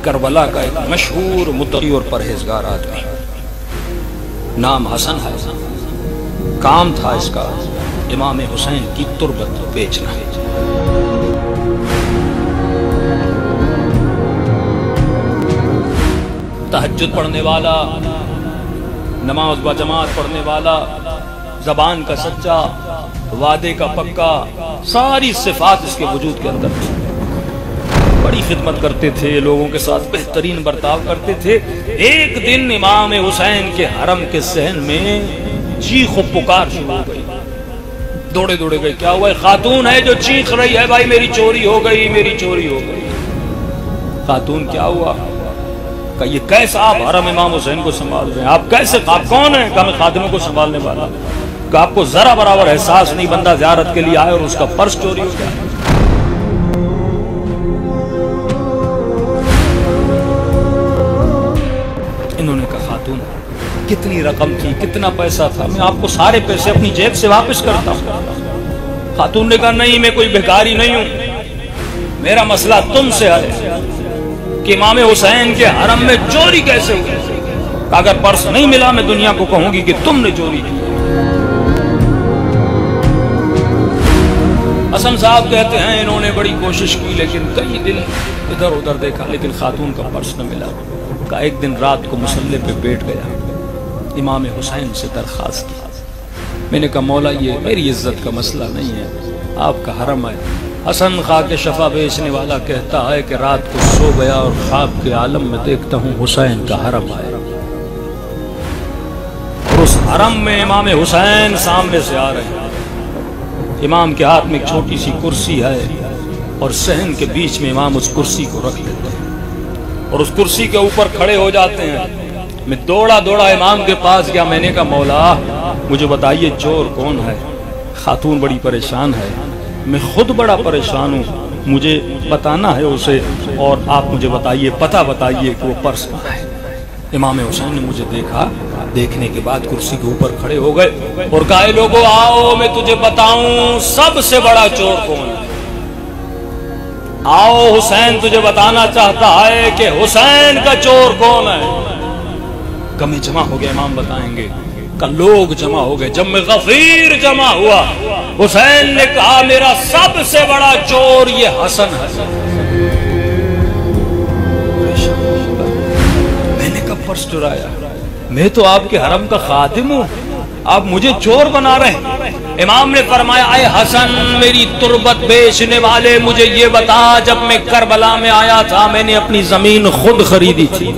کربلا کا ایک مشہور متقی اور پرہیزگار آدمی، نام حسن ہے، کام تھا اس کا امام حسین کی تربت بیچنا۔ تہجد پڑھنے والا، نماز با جماعت پڑھنے والا، زبان کا سچا، وعدے کا پکا، ساری صفات اس کے وجود کے اندر تھی۔ بڑی خدمت کرتے تھے، لوگوں کے ساتھ بہترین برتاؤ کرتے تھے۔ ایک دن امام حسین کے حرم کے صحن میں چیخ و پکار شروع ہو گئی۔ دوڑے دوڑے گئے، کیا ہوا؟ خاتون ہے جو چیخ رہی ہے، بھائی میری چوری ہو گئی، میری چوری ہو گئی۔ خاتون کیا ہوا؟ کہ یہ کیسا آپ حرم امام حسین کو سنبھال رہے ہیں؟ آپ کیسے؟ آپ کون ہیں؟ کہ میں خادموں کو سنبھالنے والا۔ کہ آپ کو ذرا برابر احساس نہیں، بندہ زیارت کے لیے آئے اور اس کا پرس چوری ہو گیا۔ انہوں نے کہا خاتون کتنی رقم تھی، کتنا پیسہ تھا؟ میں آپ کو سارے پیسے اپنی جیب سے واپس کرتا ہوں۔ خاتون نے کہا نہیں، میں کوئی بھکاری نہیں ہوں، میرا مسئلہ تم سے ہے کہ امام حسین کے حرم میں چوری کیسے ہوئی؟ اگر پرس نہیں ملا میں دنیا کو کہوں گی کہ تم نے چوری کی۔ حسن صاحب کہتے ہیں انہوں نے بڑی کوشش کی، لیکن کئی دن ادھر ادھر دیکھا، لیکن خاتون کا پرس نہ ملا۔ کا ایک دن رات کو مصلے پہ بیٹھ گیا، امام حسین سے درخواست کی۔ میں نے کہا مولا یہ میری عزت کا مسئلہ نہیں ہے، آپ کا حرم ہے۔ حسن خواہ کے شفا بیچنے والا کہتا ہے کہ رات کو سو گیا اور خواب کے عالم میں دیکھتا ہوں حسین کا حرم ہے، اور اس حرم میں امام حسین سامنے سے آ رہے ہیں۔ امام کے ہاتھ میں ایک چھوٹی سی کرسی ہے اور صحن کے بیچ میں امام اس کرسی کو رکھ لیتے ہیں اور اس کرسی کے اوپر کھڑے ہو جاتے ہیں۔ میں دوڑا دوڑا امام کے پاس گیا، میں نے کہا مولا مجھے بتائیے چور کون ہے؟ خاتون بڑی پریشان ہے، میں خود بڑا پریشان ہوں، مجھے بتانا ہے اسے، اور آپ مجھے بتائیے، پتہ بتائیے کہ وہ پرس کہاں ہے۔ امام حسین نے مجھے دیکھا، دیکھنے کے بعد کرسی کے اوپر کھڑے ہو گئے اور کہا لوگوں آؤ میں تجھے بتاؤں سب سے بڑا چور کون ہے۔ آؤ حسین تجھے بتانا چاہتا ہے کہ حسین کا چور کون ہے۔ کمی جمع ہو گئے، امام بتائیں گے۔ کہ لوگ جمع ہو گئے، جمع غفیر جمع ہوا۔ حسین نے کہا میرا سب سے بڑا چور یہ حسن ہے۔ میں نے کب پرس چرایا؟ میں تو آپ کے حرم کا خادم ہوں، آپ مجھے چور بنا رہے ہیں۔ امام نے فرمایا اے حسن میری تربت بیچنے والے، مجھے یہ بتا جب میں کربلا میں آیا تھا میں نے اپنی زمین خود خریدی تھی،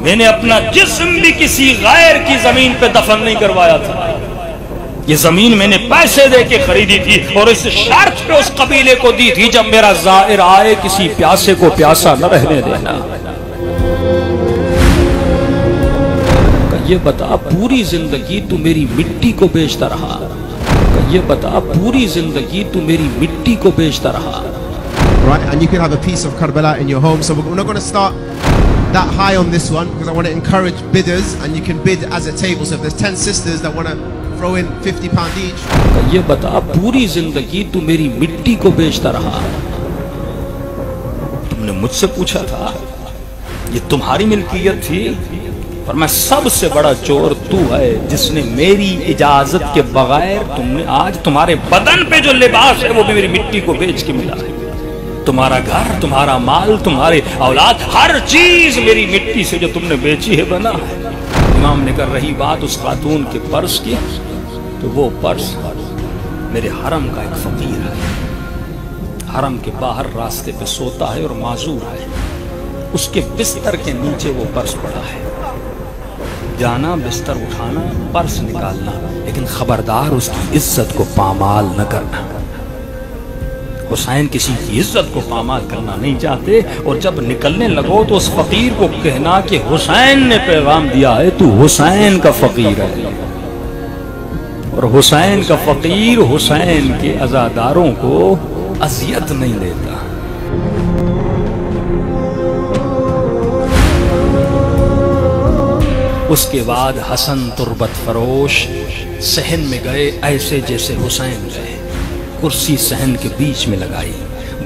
میں نے اپنا جسم بھی کسی غیر کی زمین پہ دفن نہیں کروایا تھا، یہ زمین میں نے پیسے دے کے خریدی تھی اور اس شرط پہ اس قبیلے کو دی تھی جب میرا زائر آئے کسی پیاسے کو پیاسا نہ رہنے دینا۔ یہ بتا پوری زندگی تو میری مٹی کو بیچتا رہا، یہ بتا پوری زندگی تو میری مٹی کو بیچتا رہا۔ Right, and you can have a piece of Karbala in your home. So we're not going to start that high on this one because I want to encourage bidders, and you can bid as a table. So if there's 10 sisters that want to throw in £50 each. یہ بتا پوری زندگی تو میری مٹی کو بیچتا رہا، تم نے مجھ سے پوچھا تھا یہ تمہاری ملکیت تھی، پر میں سب سے بڑا چور تو ہے جس نے میری اجازت کے بغیر تم نے آج تمہارے بدن پہ جو لباس ہے وہ بھی میری مٹی کو بیچ کے ملا ہے، تمہارا گھر، تمہارا مال، تمہارے اولاد، ہر چیز میری مٹی سے جو تم نے بیچی ہے بنا ہے۔ امام نے کر رہی بات اس خاتون کے پرس کی، تو وہ پرس میرے حرم کا ایک فقیر ہے، حرم کے باہر راستے پہ سوتا ہے اور معذور ہے، اس کے بستر کے نیچے وہ پرس پڑا ہے، جانا بستر اٹھانا پرس نکالنا، لیکن خبردار اس کی عزت کو پامال نہ کرنا۔ حسین کسی کی عزت کو پامال کرنا نہیں چاہتے، اور جب نکلنے لگو تو اس فقیر کو کہنا کہ حسین نے پیغام دیا ہے تو حسین کا فقیر ہے، اور حسین کا فقیر حسین کے عزاداروں کو اذیت نہیں دیتا۔ اس کے بعد حسن تربت فروش صحن میں گئے ایسے جیسے حسین گئے، کرسی صحن کے بیچ میں لگائی،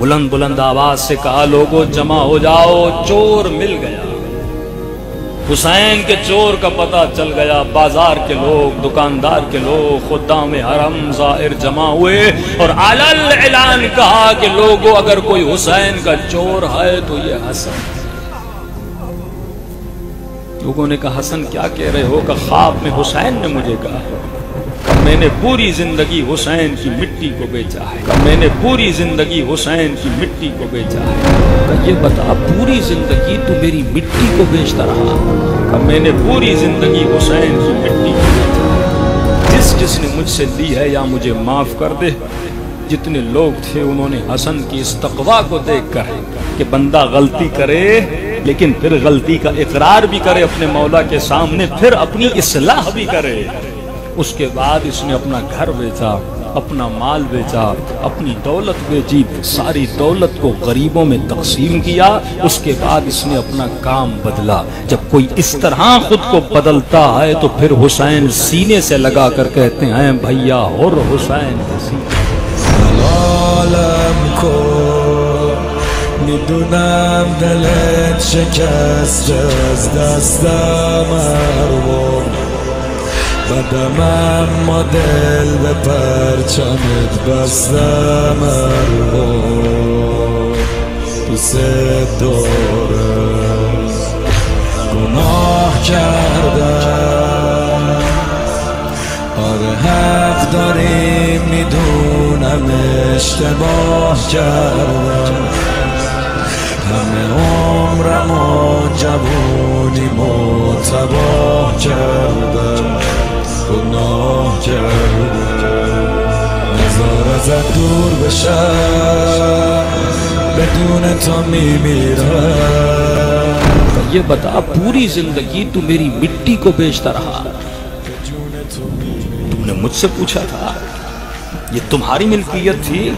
بلند بلند آواز سے کہا لوگوں جمع ہو جاؤ، چور مل گیا، حسین کے چور کا پتہ چل گیا۔ بازار کے لوگ، دکاندار کے لوگ، خدام حرم زائر جمع ہوئے اور علل اعلان کہا کہ لوگوں اگر کوئی حسین کا چور ہے تو یہ حسن۔ لوگوں نے کہا حسن کیا کہہ رہے ہو؟ کہ خواب میں حسین نے مجھے کہا کہ میں نے پوری زندگی حسین کی مٹی کو بیچا ہے، کہ میں نے پوری زندگی حسین کی مٹی کو بیچا ہے۔ کہ یہ بتا پوری زندگی تو میری مٹی کو بیچتا رہا؟ کہ میں نے پوری زندگی حسین کی مٹی کو بیچا ہے۔ جس نے مجھ سے لی ہے یا مجھے معاف کر دے۔ جتنے لوگ تھے انہوں نے حسن کی اس تقویٰ کو دیکھ کر کہ بندہ غلطی کرے لیکن پھر غلطی کا اقرار بھی کرے اپنے مولا کے سامنے، پھر اپنی اصلاح بھی کرے، اس کے بعد اس نے اپنا گھر بیچا، اپنا مال بیچا، اپنی دولت بیچی، ساری دولت کو غریبوں میں تقسیم کیا۔ اس کے بعد اس نے اپنا کام بدلا۔ جب کوئی اس طرح خود کو بدلتا ہے تو پھر حسین سینے سے لگا کر کہتے ہیں بھیا اور حسین عالم کو میدونم دلت شکست از دستم ارور بدم اما دل به پرچمت بستم ارور دوست دارم گناه کردم آره حق داری میدونم اشتباه کردم همه عمرم و جوونیم و تباه کردم گناه کردم نزار ازت دور بشم بدون تو میمیرم۔ یہ بتا پوری زندگی تو میری مٹی کو بیچتا رہا؟ تم نے مجھ سے پوچھا تھا یہ تمہاری ملکیت تھی،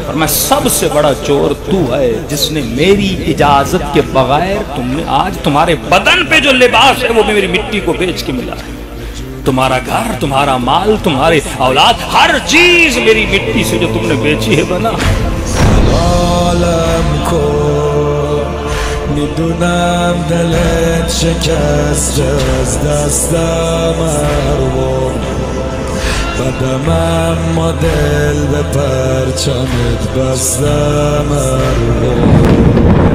اور میں سب سے بڑا چور تو ہے جس نے میری اجازت کے بغیر تم نے آج تمہارے بدن پہ جو لباس ہے وہ میری مٹی کو بیچ کے ملا ہے۔ تمہارا گھر، تمہارا مال، تمہارے اولاد، ہر چیز میری مٹی سے جو تم نے بیچی ہے بنا۔ عالم کو میدونم دلت شکست از دستم ارور بدم اما دل به پرچمت بستم ارور